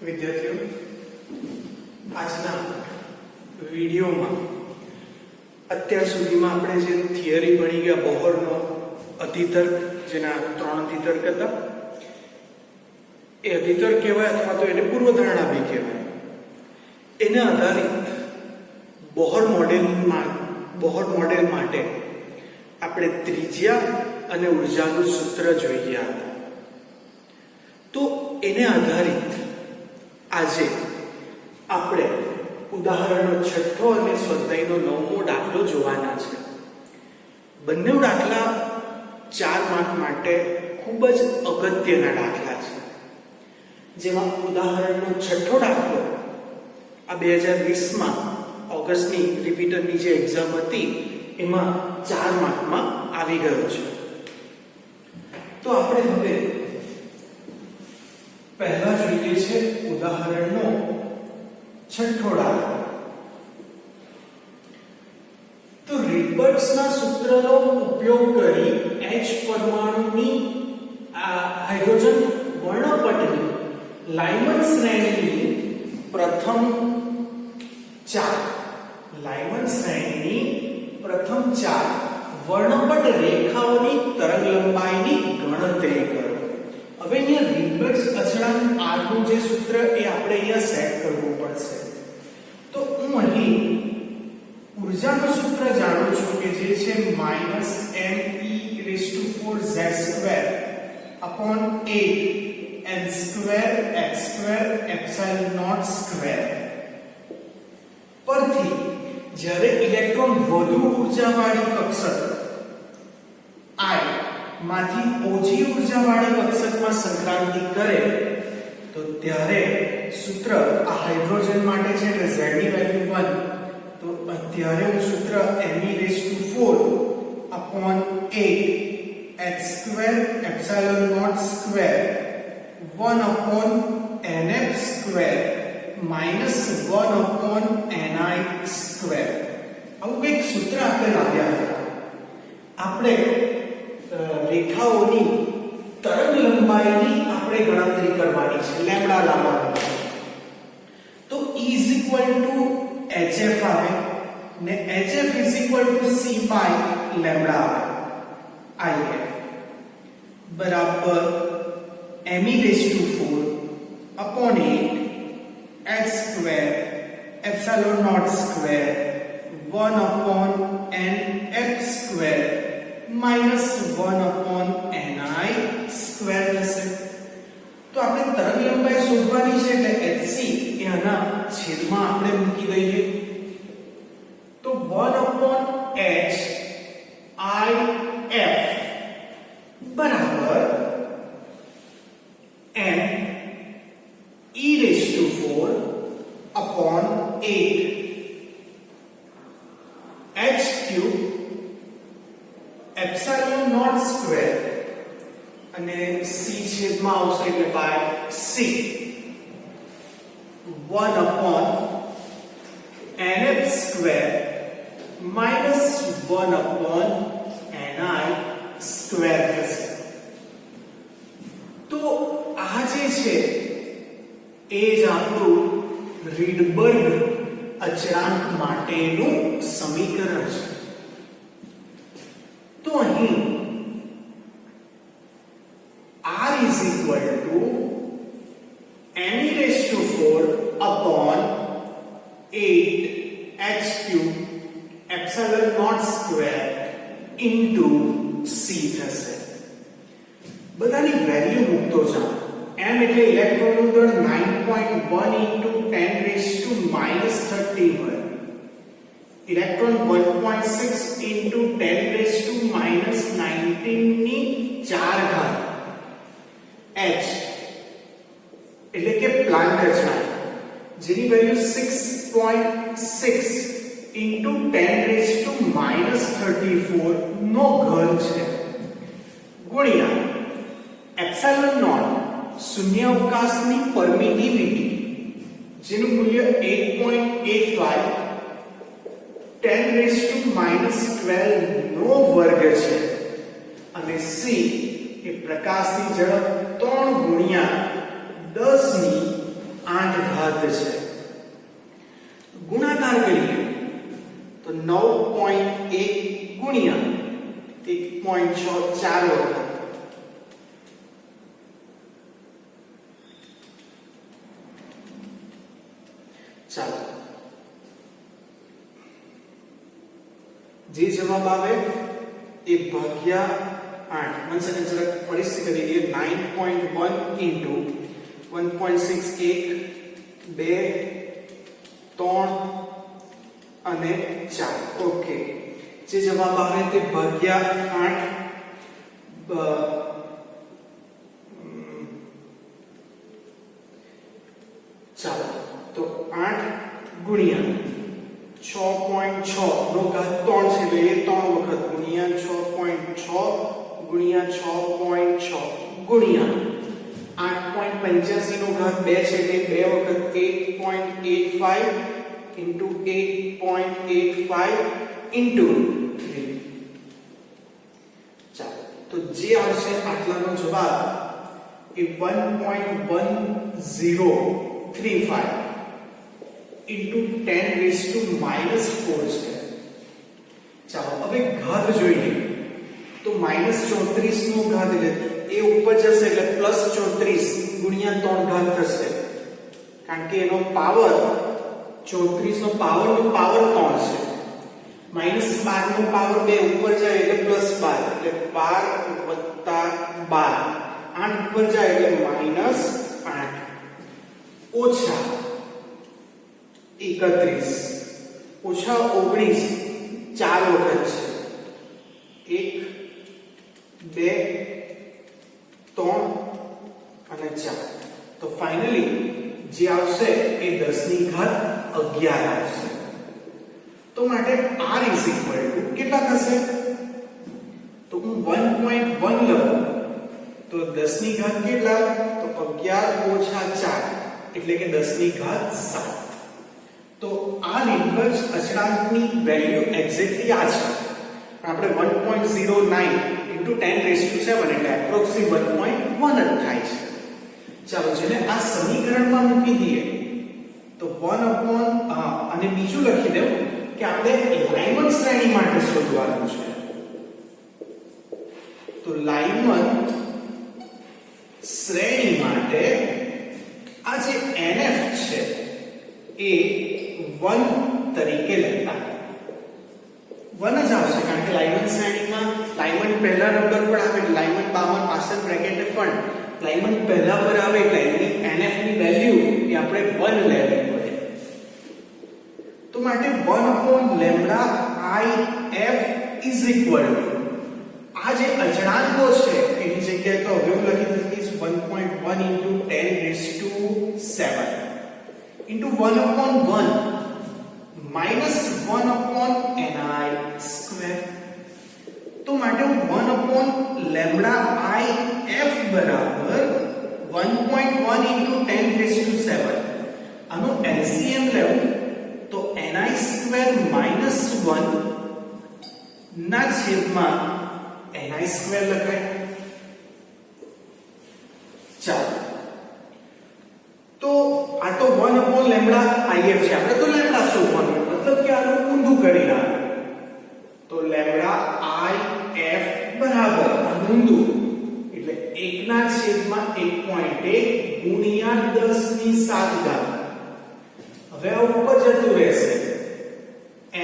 વિદ્યાર્થીઓ, આજના વિડીયોમાં અત્યાર સુધીમાં આપણે જે થિયરી ભણી ગયા બોહરનો અધિતર્ક, જેના 3 અધિતર્ક હતા, એ અધિતર્ક કહેવાય અથવા તો એને પૂર્વધારણા બી કહેવાય. એના આધારિત બોહર મોડેલ માટે આપણે ત્રિજ્યા અને ઉર્જાનું સૂત્ર જોઈ ગયા હતા. તો એને આધારિત આજે આપણે ઉદાહરણનો 6થો અને સ્વાધ્યાયનો 9મો દાખલો જોવાના છે. બંને દાખલા 4 માર્ક માટે ખૂબ જ અગત્યના દાખલા છે. જેમાં ઉદાહરણનો 6થો દાખલો આ 2020માં ઓગસ્ટની રિપીટરની જે એક્ઝામ હતી એમાં 4 માર્કમાં આવી ગયો છે. તો આપણે હવે પહેલા જોઈએ છે ઉદાહરણનો 6થો દાખલો. તો રિપર્ટ્સના સૂત્રનો ઉપયોગ કરી H પરમાણુની હાઇડ્રોજન વર્ણપટની લાઇમન શ્રેણીની પ્રથમ 4 વર્ણપટ રેખાઓની તરંગલંબાઈની ગણતરી કરો. હવે અહીંયા રિપર્ટ્સ અચળાંક r નું જે સૂત્ર એ આપણે અહીંયા સેટ કરવું પડશે. તો હું અહીં ઉર્જાનું સૂત્ર જાણું છું કે જે છે -me⁴z² upon 8n²x²ε0² પરથી જ્યારે ઇલેક્ટ્રોન વધુ ઉર્જાવાળી કક્ષક I માંથી ઓછી ઉર્જાવાળી કક્ષકમાં સંક્રાંતિ કરે તો ત્યારે સૂત્ર આ હાઇડ્રોજન માટે છે એટલે z ની વેલ્યુ 1, તો અત્યારે હું સૂત્ર me⁴8h²ε0² 1/nf² -1/ni². આવું એક સૂત્ર આપણે લાવ્યા હતા. આપણે રેખાઓની તરંગલંબાઈની આપણે ગણતરી કરવાની છે, લેમ્બડા લાવવાની છે. તો E hf આવે ને hf c/λ આવે. If બરાબર me⁴8h²ε0² 1/nf² -1/ni² થશે. તો આપણે તરંગલંબાઈ શોધવાની છે એટલે hc એ આના છેદમાં આપણે મૂકી દઈએ. તો 1/hIF બરાબર me⁴8h³ અને c છેદમાં આવશે એટલે બાય c 1/nf² -1/ni² થશે. તો આ જે છે એ જ આપણું રીડબર્ગ અચળાંક માટેનું સમીકરણ છે. તો અહીં r me⁴8h³ε0² c થશે. બધાની વેલ્યુ મૂકતો જાઓ. m એટલે ઇલેક્ટ્રોનનું દળ 9.1 × 10⁻³ હોય. ઇલેક્ટ્રોન 1.6 × 10⁻⁹ h એટલે કે પ્લાન્ટ અચળાંક જેની વેલ્યુ 6.6 × 10⁻34 નો ઘન છે ગુણ્યા ε0 શૂન્યાવકાશની પરમિટિવિટી જેનું મૂલ્ય 8.85 10⁻12 નો વર્ગ છે અને c એ પ્રકાશની ઝડપ 3 × 10⁻⁸ ઘાત છે. ગુણાકાર કરીએ તો 9.1 ગુણ્યા 1.6 4 વખત. ચાલો જે જવાબ આવે એ ભાગ્યા 8. વન સેકન્ડ જરાક ફરીથી કરી દઈએ. 9.1 ઇન્ટુ 1.6 1 2 3 અને 4. ઓકે, જે જવાબ આવે તે ભાગ્યા 8. ચાલો તો 8 ગુણ્યા 6.6 નો ઘાત 3 છે એટલે એ 3 વખત ગુણ્યા 6.6 ગુણ્યા 6.6 ગુણ્યા 8.85 નો ઘાત 2 છે એટલે 2 વખત 8.85 into 8.85 into 3. ચાલો તો જે આવશે આટલાનો જવાબ એ 1.1035 into 10 raised to -4 છે. ચાલો હવે ઘાત જોઈએ તો -34 નો ઘાત એટલે એ ઉપર જશે એટલે +34 ગુણ્યા 3 ઘાત થશે કારણ કે એનો પાવર 34 નો પાવર 3 છે. -12 નો પાવર 2 ઉપર જાય એટલે +12 એટલે 12 + 12 8 ઉપર જાય એટલે -8 ઓછા 31 ઓછા 19 4 વખત છે. 1 2 3 અને 4. તો ફાઇનલી જે આવશે એ 10 ની ઘાત 11 આવશે. તો માટે r = કેટલા થશે? તો હું 1.1 લઉં તો 10 ની ઘાત કેટલા? તો 11 ઓછા 4 એટલે કે 10 ની ઘાત 7. તો r ઇન્વર્સ અચળાંકની વેલ્યુ એક્ઝેક્ટલી આ છે. આપણે 1.09 into 10 raised to 7 એટલે એપ્રોક્સિમેટ 1.1 જ થાય છે. ચાલો જેને આ સમીકરણમાં મૂકી દઈએ તો 1 અને બીજું લખી દઉં કે આપણે લાઇમન શ્રેણી માટે શોધવાનું છે. તો લાઇમન શ્રેણી માટે આ જે nf છે એ 1 તરીકે લેતા 1 જ આવશે કારણ કે લાઇમન શ્રેણીમાં લાઇમન પહેલા નંબર પર આવે એટલે લાઇમન 52 પાછળ બ્રેકેટને પણ લાઇમન પહેલા પર આવે એટલે એની nf ની વેલ્યુ એ આપણે 1 લેવી પડે. તો માટે 1/λIf આ જે અચળાંકો છે એની જગ્યાએ તો હવે હું લખી દઈશ 1.1 into 10 raised to 7 into 1/1 minus 1/ni square. તો માટે 1/λIf બરાબર 1.1 into 10 raised to 7 આનો LCM લેવું તો ni square minus 1 ના છેદમાં ni square લખાય. ચાલો તો આ તો 1/λIf છે. આપણે તો લેમ્ડા શોધવાનું મતલબ કે આનું ઊંધું કરી નાખવું. તો λIf બરાબર ઊંધું એટલે 1 ના છેદમાં 1.1 ગુણ્યા 10 ની 7 ઘાત. હવે આ ઉપર જતું રહેશે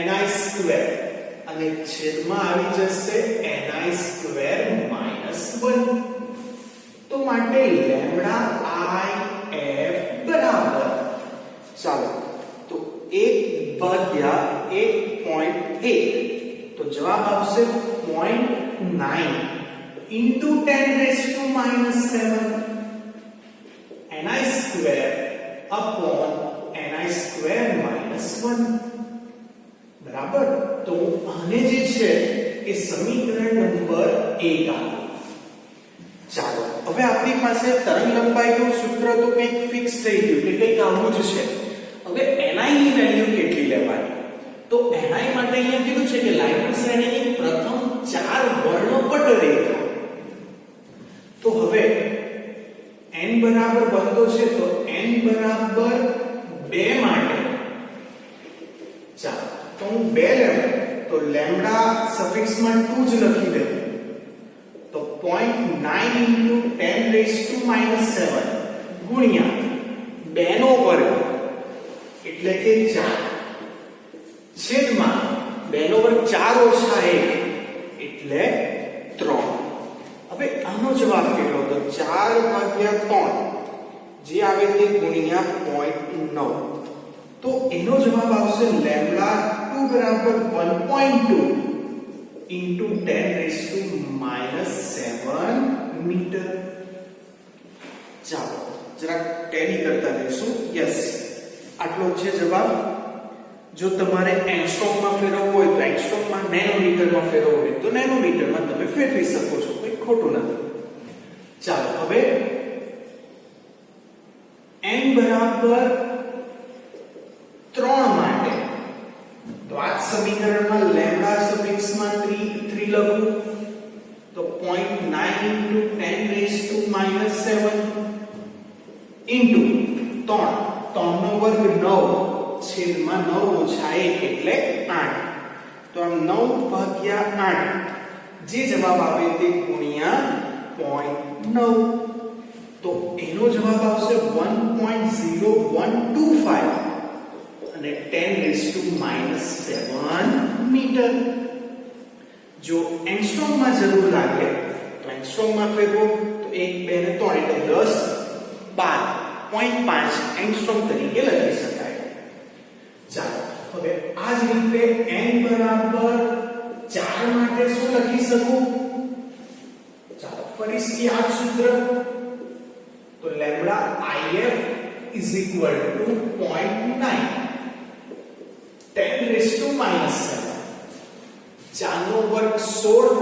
ni સ્ક્વેર અને છેદમાં આવી જશે ni સ્ક્વેર minus 1. તો માટે λIf બરાબર ચાલો તો 1/1.1 તો જવાબ આવશે 0.9 into 10 raised to -7 ni square upon ni square -1 બરાબર. તો આને જે છે એ સમીકરણ નંબર 1 આવે. ચાલો હવે આપણી પાસે તરંગ લંબાઈનું સૂત્ર તો કંઈક ફિક્સ થઈ ગયું કે કંઈક આવું જ છે. હવે ni ની વેલ્યુ કેટલી લેવાની? તો ni માટે અહીંયા કીધું છે કે લાઇમન શ્રેણીની પ્રથમ 4 વર્ણપટ રેખા. તો હવે n બરાબર બનતો છે તો n બરાબર 2 માટે ચાલો તો હું 2 લેમ તો લેમ્ડા સફિક્સમાં 2 જ લખી દઉં તો 0.9 into 10 raised to -7 ગુણ્યા 2 નો વર્ગ એટલે કે 4 છેદમાં 2 નો વર્ગ 4 ઓછા 1 એટલે 3. હવે આનો જવાબ કેટલો તો 4 ભાગ્યા 3 જે આવે તે ગુણ્યા 0.9 તો એનો જવાબ આવશે લેમ્ડા 2 બરાબર 1.2 into 10 raised to -7 મીટર. ચાલો જરા ટેલી કરતા રહેશું. યસ આટલો છે જવાબ. જો તમારે એંગસ્ટ્રોમમાં ફેરવવું હોય તો એંગસ્ટ્રોમમાં, નેનોમીટરમાં ફેરવવું હોય તો નેનોમીટરમાં તમે ફેરવી શકો છો, કોઈ ખોટું નથી. ચાલો હવે n બરાબર 3 માટે તો આ સમીકરણમાં લેમ્ડા સફિક્સમાં 3 લખું તો 0.9 into 10 raised to -7 into 3 નો વર્ગ 9 છેદમાં 9 ઓછા 1 એટલે 8 તો આમ 9 ભાગ્યા 8 જે જવાબ આવે તે ગુણ્યા 0.9 તો એનો જવાબ આવશે 1.0125 અને 10 raised to -7 મીટર. જો એંગસ્ટ્રોમમાં જરૂર લાગે તો એંગસ્ટ્રોમમાં ફેરવો તો 1 2 ને 3 એટલે 10 12.5 એંગસ્ટ્રોમ તરીકે લખી શકાય. ચાલો હવે આ જ રીતે n બરાબર 4 માટે શું લખી શકું? ચાલો ફરીથી આ સૂત્ર તો lambda if is equal to 0.9 10 raised to -7 4 નો વર્ગ 16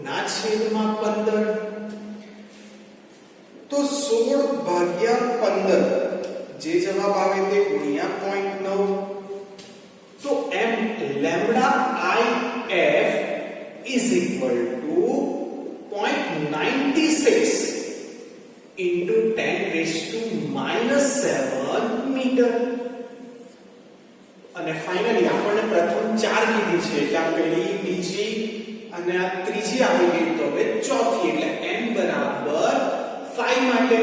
ના છેદમાં 15 તો 16 ભાગ્યા 15 જે જવાબ આવે તે ગુણ્યા 0.9 તો m lambda if is equal to 0.96 into 10 raised to -7 metre. અને ફાઇનલી આપણને પ્રથમ 4 કીધી છે એટલે આ પહેલી બીજી અને આ ત્રીજી આવી ગઈ તો હવે ચોથી એટલે n બરાબર 5 માટે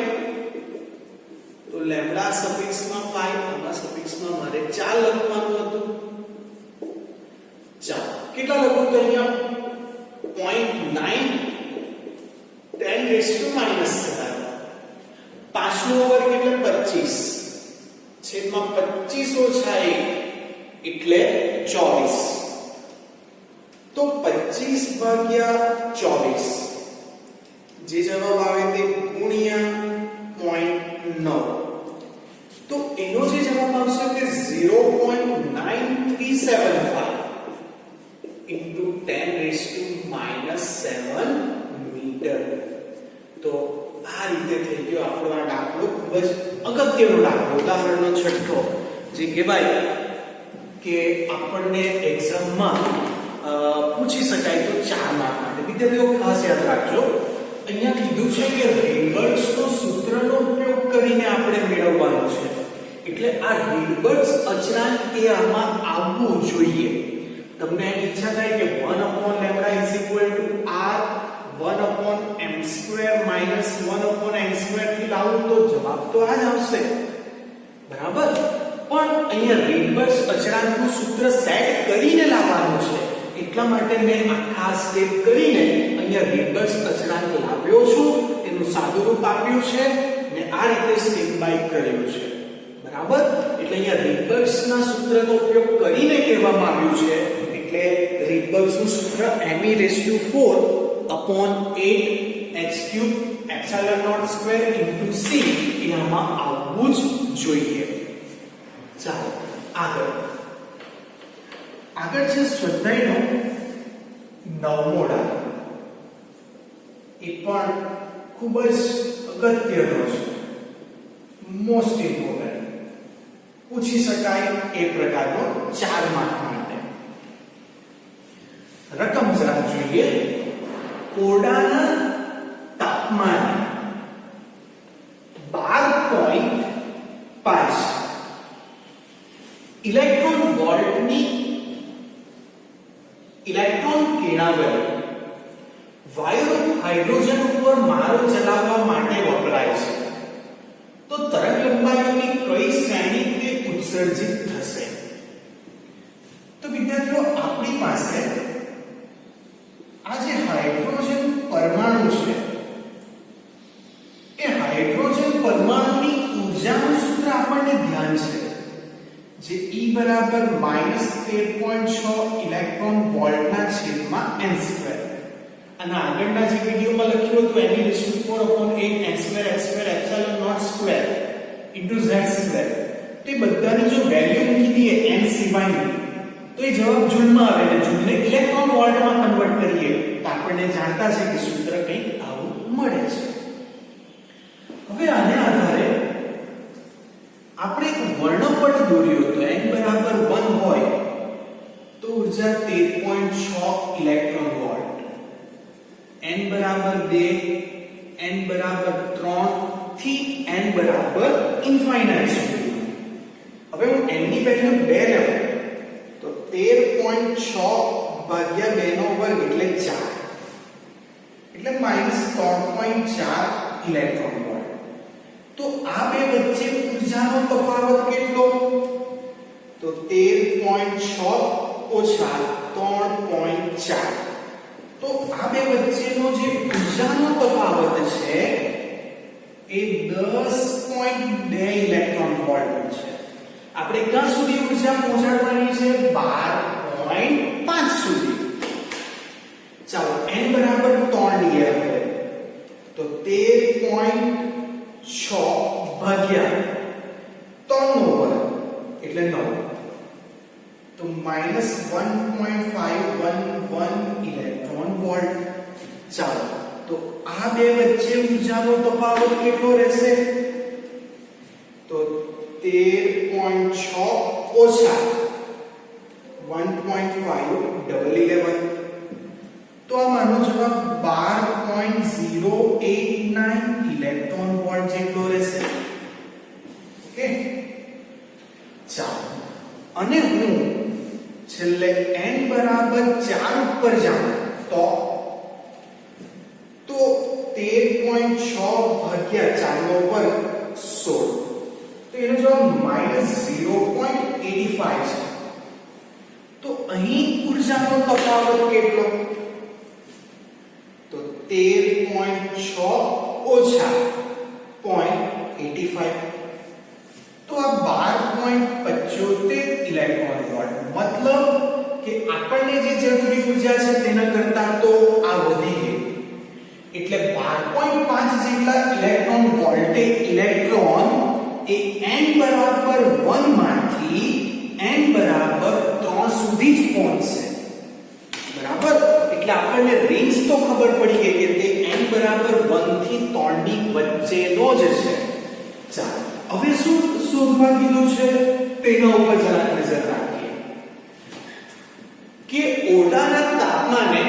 તો લેમ્ડા સફિક્સમાં 5 અને સફિક્સમાં મારે 4 લખવાનું હતું. ચાલો કેટલા લખું તો અહીંયા 0.9 10 raised to -7 5 નો વર્ગ એટલે 25 છેદમાં 25 ઓછા 1 એટલે 24 તો 25 ભાગ્યા 24 જે જવાબ આવે તે ગુણ્યા 0.9 તો એનો જે જવાબ આવશે તે 0.9375 into 10 raised to -7 મીટર. તો આ રીતે થઈ ગયો આપણો આ દાખલો. ખૂબ જ અગત્યનો દાખલો, ઉદાહરણનો છઠ્ઠો જે કહેવાય કે આપણને એક્ઝામમાં પૂછી શકાય તો 4 માર્ક માટે. વિદ્યાર્થીઓ ખાસ યાદ રાખજો અહીંયા કીધું છે કે રીડબર્ગ્સનો સૂત્રનો ઉપયોગ કરીને આપણે મેળવવાનું છે એટલે આ રીડબર્ગ્સ અચળાંક એ આમાં આવવું જોઈએ. તમને ઈચ્છા થાય કે 1/λ is equal to r 1/m² minus 1/n² થી લાવું તો જવાબ તો આ જ આવશે, બરાબર? પણ અહીંયા રીડબર્ગ્સ અચળાંકનું સૂત્ર સેટ કરીને લાવવાનું છે એટલા માટે મેં આખા સ્ટેપ કરીને અહીંયા રીડબર્ગ્સ અચળાંક લાવ્યો છું, એનું સાદું રૂપ આપ્યું છે ને આ રીતે સ્ટેપ બાય કર્યું છે, બરાબર? એટલે અહીંયા રીડબર્ગ્સના સૂત્રનો ઉપયોગ કરીને કહેવામાં આવ્યું છે એટલે રીડબર્ગ્સનું સૂત્ર me⁻⁴ c એ આમાં આવવું જ જોઈએ. ચાલો આગળ છે સ્વાધ્યાયનો 9મો દાખલો. એ પણ ખૂબ જ અગત્યનો છે, મોસ્ટ ઇમ્પોર્ટન્ટ, પૂછી શકાય એ પ્રકારનો 4 માર્ક માટે. રકમ જરા જોઈએ. ઓરડાના તાપમાન 12.5 ઇલેક્ટ્રોન વોલ્ટની ઇલેક્ટ્રોન કિરણાવલી વાયુ હાઇડ્રોજન ઉપર મારો ચલાવવા માટે વપરાય છે. તો તરંગ લંબાઈની કઈ શ્રેણી તે ઉત્સર્જિત થશે? તો વિદ્યાર્થીઓ આપણી પાસે આ જે હાઇડ્રોજન પરમાણુ છે એ હાઇડ્રોજન પરમાણુની ઊર્જાનું સૂત્ર આપણને ધ્યાન છે, જે E બરાબર -13.6 ઇલેક્ટ્રોન વોલ્ટના છેદમાં n2. અને આગળના જે વિડિયોમાં લખ્યું હતું n/4/8 n2h2 z2 તે બધાની જો વેલ્યુ મૂકી દઈએ n સિવાયની તો એ જવાબ જૂલમાં આવે ને જૂલને ઇલેક્ટ્રોન વોલ્ટમાં કન્વર્ટ કરીએ તો આપણને જાણતા છે કે સૂત્ર કંઈક આવું મળે છે. હવે આને આધારે આપણે એક વર્ણપટ દોર્યો તો n બરાબર 1 હોય તો ઊર્જા 13.6 ઇલેક્ટ્રોન વોલ્ટ, n બરાબર 2, n બરાબર 3 થી n બરાબર ઇન્ફાઇનાઇટ સુધી. હવે હું n ની વેલ્યુ 2 લઉં તો 13.6 ભાગ્યા 2 નો વર્ગ એટલે 4 એટલે -3.4 ઇલેક્ટ્રોન વોલ્ટ. તો આ બે વચ્ચે ઊર્જાનો તફાવત કેટલો? તો 13.6 ઓછા 3.4. તો આ બે વચ્ચેનો જે ઊર્જાનો તફાવત છે એ 10.2 ઇલેક્ટ્રોન વોલ્ટ છે. આપણે ક્યાં સુધી ઊર્જા પહોંચાડવાની છે? 12.5 સુધી. ચાલો n બરાબર 3 લઈએ આપણે તો 13.6 ભાગ્યા 3 નો વર્ગ એટલે 9 તો -1.511 ઇલેક્ટ્રોન વોલ્ટ. ચાલો તો આ બે વચ્ચે ઊર્જાનો તફાવત કેટલો રહેશે? તો 13.6 ઓછા 1.5 11. તો આ માનો જવાબ 12.089 ઇલેક્ટ્રોન વોલ્ટ જેટલો રહેશે. ઓકે, ચાલો અને હું છેલ્લે n બરાબર 4 ઉપર જાઉં તો 13.6 ભાગ્યા 4 નો વર્ગ 16 તો એનો જવાબ -0.85 છે. તો અહીં ઊર્જાનો તફાવત કેટલો? તો 13.6 ઓછા 0.85 તો આ 12.75 ઇલેક્ટ્રોન વોલ્ટ. મતલબ કે આપણને જે જરૂરી ઊર્જા છે તેના કરતા તો આ વધી ગઈ એટલે 12.5 જેટલા ઇલેક્ટ્રોન વોલ્ટે ઇલેક્ટ્રોન એ n બરાબર 1 માંથી n બરાબર 3 સુધી જ પહોંચશે. બરાબર, એટલે આપણને રેન્જ તો ખબર પડી ગઈ કે તે n બરાબર 1 થી 3 ની વચ્ચેનો જ છે. ચાલો હવે શું શોધવા કીધું છે તેના ઉપર જરા નજર રાખીએ કે ઓરડાના તાપમાને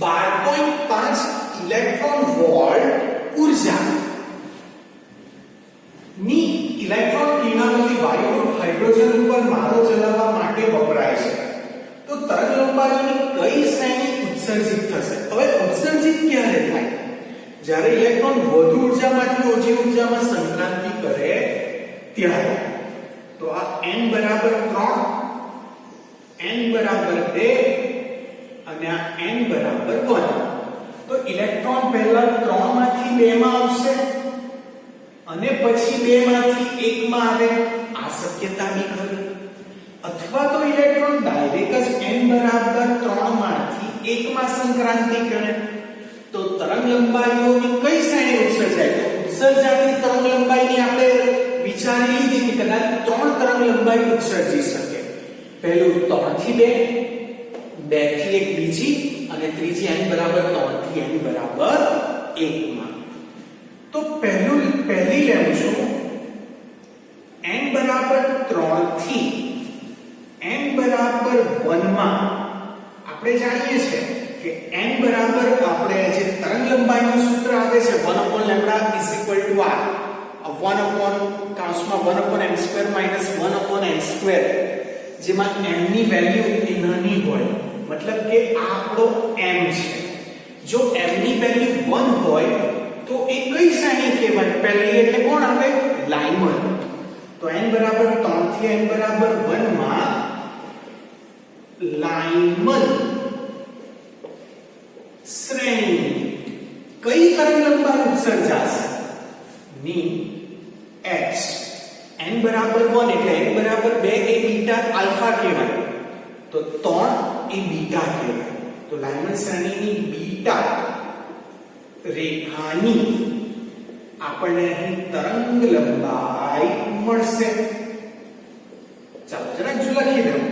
12.5 ઇલેક્ટ્રોન વોલ્ટ ઊર્જા ની ઇલેક્ટ્રોન કિરણાવલી વાયુ હાઇડ્રોજન ઉપર મારો ચલાવવા માટે વપરાય છે. તો તરંગ લંબાઈની કઈ શ્રેણી ઉત્સર્જિત થશે? હવે ઉત્સર્જિત ક્યારે થાય? જ્યારે ઇલેક્ટ્રોન વધુ ઊર્જામાંથી ઓછી ઊર્જામાં સંક્રાંતિ કરે ત્યારે. તો આ n બરાબર 3, n બરાબર 2 અને આ n બરાબર 1. તો ઇલેક્ટ્રોન પહેલા 3 માંથી 2 માં આવશે અને પછી 2 માંથી 1 માં આવે. આ શક્યતા બી ખરી. અથવા તો ઇલેક્ટ્રોન ડાયરેક્ટ જ n બરાબર 3 માંથી 1 માં સંક્રાંતિ કરે. તો તરંગ લંબાઈઓની કઈ શ્રેણી ઉત્સર્જાય? તો ઉત્સર્જાતી તરંગ લંબાઈની આપણે વિચારી લીધી કે કદાચ 3 તરંગ લંબાઈ ઉત્સર્જી શકે. પહેલું 3 થી 2, 2 થી 1 બીજી અને ત્રીજી n બરાબર 3 થી n બરાબર 1 માં. તો પહેલી લેવું છું n બરાબર 3 થી n બરાબર 1 માં. આપણે જાણીએ છીએ કે n બરાબર આપણે જે તરંગ લંબાઈનું સૂત્ર આવે છે 1/λ = r. 1 upon કાઉન્સમાં 1 upon m square minus 1 upon n square જેમાં m ની વેલ્યુ એ નાની હોય મતલબ કે આ આપણો m છે જો m ની વેલ્યુ 1 હોય તો એ કઈ શ્રેણી કહેવાય પહેલી એટલે કોણ આવે લાઇમન તો n બરાબર 3 થી n બરાબર 1 માં લાઇમન શ્રેણી કઈ તરંગ લંબાઈ ઉત્સર્જાશે ની h n બરાબર 1 એટલે n બરાબર 2 એ બીટા આલ્ફા કહેવાય તો 3 એ બીટા કહેવાય તો લાઇમન શ્રેણીની બીટા રેખાની આપણને અહીં તરંગ લંબાઈ મળશે ચાલો જરાક જો લખી દઉં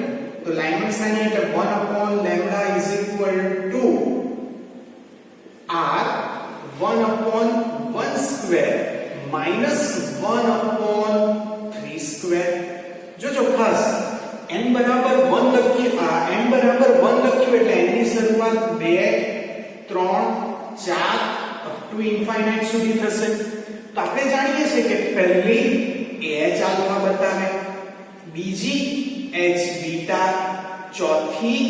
તો લાઇમન શ્રેણી એટલે 1 upon lambda is equal to r 1 upon 1 square minus 1 upon 3 square જો ખાસ n બરાબર 1 લખીએ n બરાબર 1 લખ્યું એટલે n ની શરૂઆત 2 3 4 up to infinite સુધી થશે તો આપણે જાણીએ છીએ કે પહેલી h આલ્ફા બતાવે બીજી h બીટા ચોથી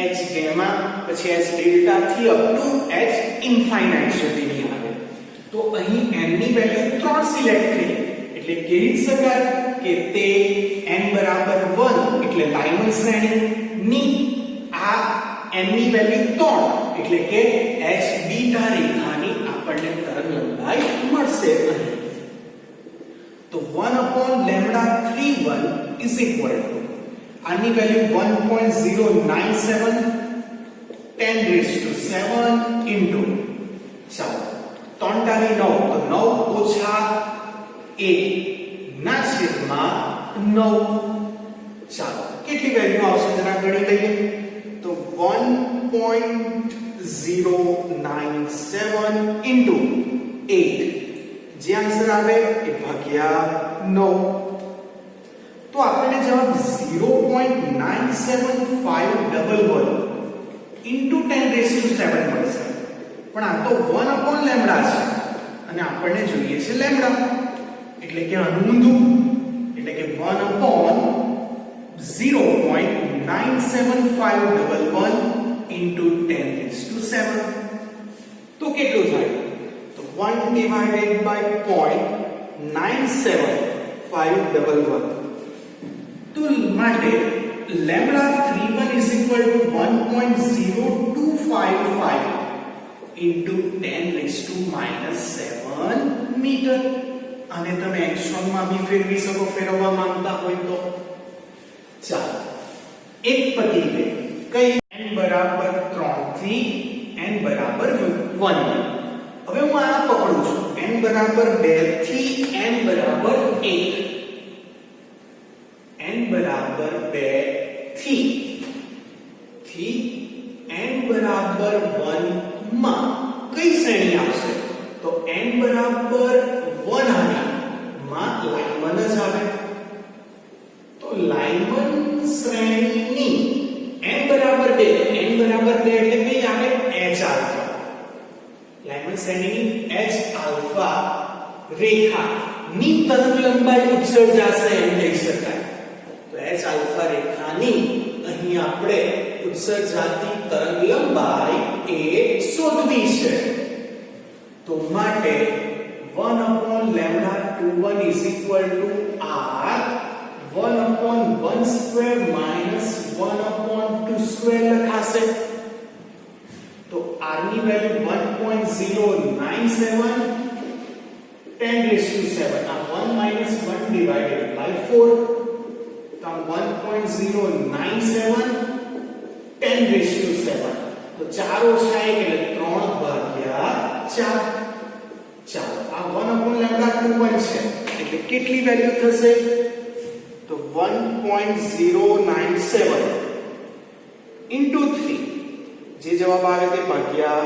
h ગામા પછી h ડેલ્ટા થી અપ ટુ h ઇન્ફાઇનાઇટ સુધીની આવે તો અહીં n ની વેલ્યુ 3 સિલેક્ટ થઈ એટલે કહી શકાય કે તે n બરાબર 1 એટલે લાઇમન શ્રેણી ની આ n ની વેલ્યુ 3 એટલે કે h બીટા રેખાની આપણને તરંગ લંબાઈ મળશે અહીં તો 1 upon lambda 31 is equal to આની વેલ્યુ 1.097 10 raised to 7 into ચાલો 3 તારી 9 તો 9 ઓછા 1 ના છેદમાં 9 ચાલો કેટલી વેલ્યુ આવશે જરા ગણી લઈએ તો 1.097 into 8 જે આન્સર આવે એ ભાગ્યા 9 તો આપણને જવાબ 0.97511 into 10 raised to 7 મળશે પણ આ તો 1 upon lambda છે અને આપણને જોઈએ છે lambda એટલે કે આનું ઊંધું એટલે કે 1 upon 0.97511 into 10 raised to 7 તો કેટલું થાય તો 1 divided by 0.97511 તો માટે lambda 31 is equal to 1.0255 into 10 raised to minus 7 meter અને તમે એંગસ્ટ્રોમ માં भी ફેરવી શકો ફેરવવા માંગતા હોય તો ચાલો એક પતિ ગઈ કઈ n બરાબર 3 થી n બરાબર 1 હવે હું આ પકડું છું n બરાબર 2 થી n બરાબર 1 n બરાબર 2 થી n બરાબર 1 માં કઈ શ્રેણી આવશે તો n બરાબર 1 આની માં લાઇમન જ આવે તો લાઇમન શ્રેણીની n બરાબર 2 એટલે કઈ આવે h આલ્ફા લાઇમન શ્રેણીની h આલ્ફા રેખા ની તરંગ લંબાઈ ઉત્સર્જાશે એમ કહી શકાય તો h આલ્ફા રેખાની અહીં આપણે ઉત્સર્જાતી તરંગ લંબાઈ એ શોધવી છે તો માટે 1 upon lambda 21 is equal to r 1 upon 1 square minus 1 upon 2 square લખાશે તો r ની વેલ્યુ 1.097 10 raised to 7 આ 1 minus 1 divided by 4 તો 1.097 10 raised to 7 તો 4 ઓછા 1 એટલે 3 ભાગ્યા 4 ચાલો આ 1 upon lambda 21 છે એટલે કેટલી વેલ્યુ થશે તો 1.097 into 3 જે જવાબ આવે તે ભાગ્યા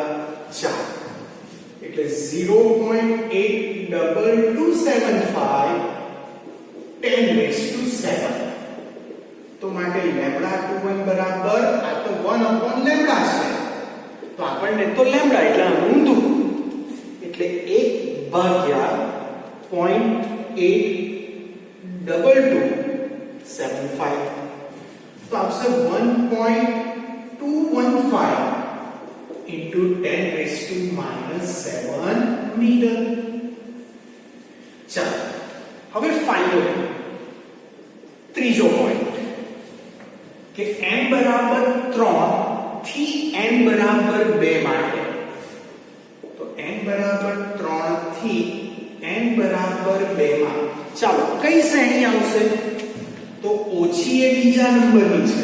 4 એટલે 0.82275 10 raised to 7 તો માટે lambda 21 બરાબર આ તો 1 upon lambda છે તો આપણને તો lambda એટલે ઊંધું એટલે 1 ભાગ્યા 0.82275 तो आपसे 1.215 into 10⁻⁻7 મીટર. ચાલો હવે ફાઇનલ ત્રીજો પોઈન્ટ કે n બરાબર 3 થી n બરાબર 2 માટે તો n બરાબર 3 થી n બરાબર 2 માં ચાલો કઈ શ્રેણી આવશે તો ઓછી એ બીજા નંબરની છે.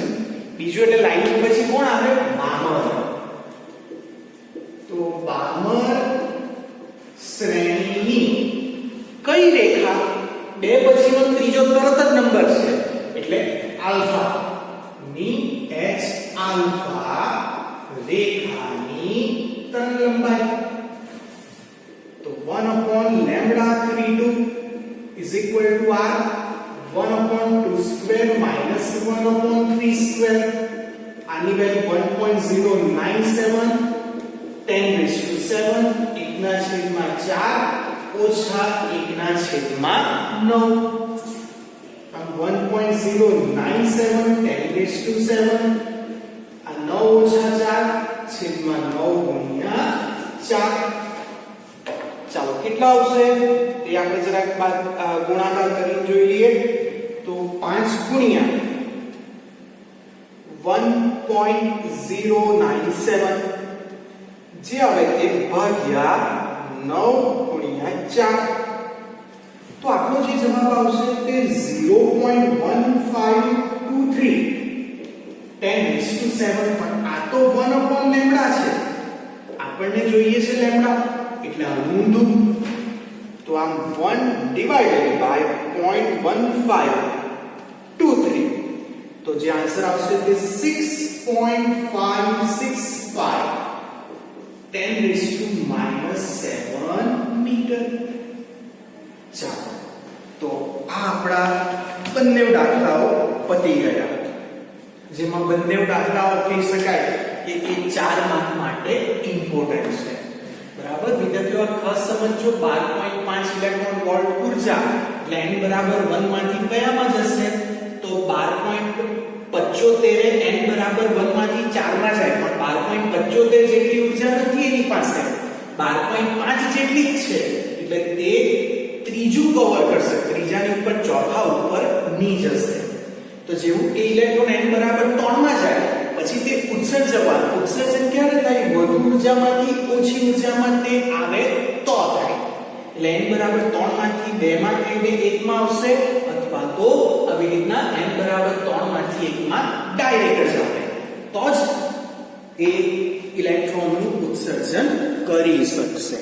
બીજું એટલે લાઈન પછી કોણ આવે બામર. તો બામર શ્રેણીની કઈ રેખા બે પછીનો ત્રીજો તરત જ નંબર છે એટલે આલ્ફા ની h આલ્ફા રેખાની તરંગ લંબાઈ તો 1/λ32 is equal to r 1/2 square minus 1/3 square આની વેલ્યુ 1.097 10⁻7 1/4 ઓછા 1/9 આમ 1.097 10⁻7 આ 9 ઓછા 4 છેદમાં 9 ગુણ્યા 4 ચાલો કેટલા આવશે એ આપણે જરાક ગુણાકાર કરીને જોઈ લઈએ તો 5 ગુણ્યા 1.097 જે આવે તે ભાગ્યા 9 ગુણ્યા 4 તો આપણો જે જવાબ આવશે તે 0.1523 10⁻7 પણ આ તો 1/λ છે આપણને જોઈએ છે લેમ્ડા એટલે ઊંધું તો આમ 1 ડિવાઇડેડ બાય 0.1523 તો જે આન્સર આવશે તે 6.565 10⁻7 મીટર. ચાલો તો આ આપણા બંને દાખલાઓ પતી ગયા જેમાં બંને દાખલાઓ કહી શકાય કે એ 4 માર્ક માટે ઇમ્પોર્ટન્ટ છે. બરાબર વિદ્યાર્થીઓ ખાસ સમજો 12.5 ઇલેક્ટ્રોન વોલ્ટ ઉર્જા એટલે n બરાબર 1 માંથી કયામાં જશે તો 12.75 n બરાબર 1 માંથી 4 માં જાય પણ 12.75 જેટલી ઉર્જા નથી એની પાસે 12.5 જેટલી જ છે એટલે તે ત્રીજું કવર કરશે ત્રીજાની ઉપર ચોથા ઉપર ની જશે. તો જેવું એ ઇલેક્ટ્રોન n બરાબર 3 માં જાય પછી તે ઉત્સર્જન ક્યારે થાય વધુ ઉર્જામાંથી ઓછી ઉર્જામાં તે આવે તો થાય એટલે n બરાબર 3 માંથી 2 માં થઈને 1 માં આવશે અથવા તો આવી રીતના n બરાબર 3 માંથી 1 માં ડાયરેક્ટ જ આવે તો જ એ ઇલેક્ટ્રોનનું ઉત્સર્જન કરી શકશે.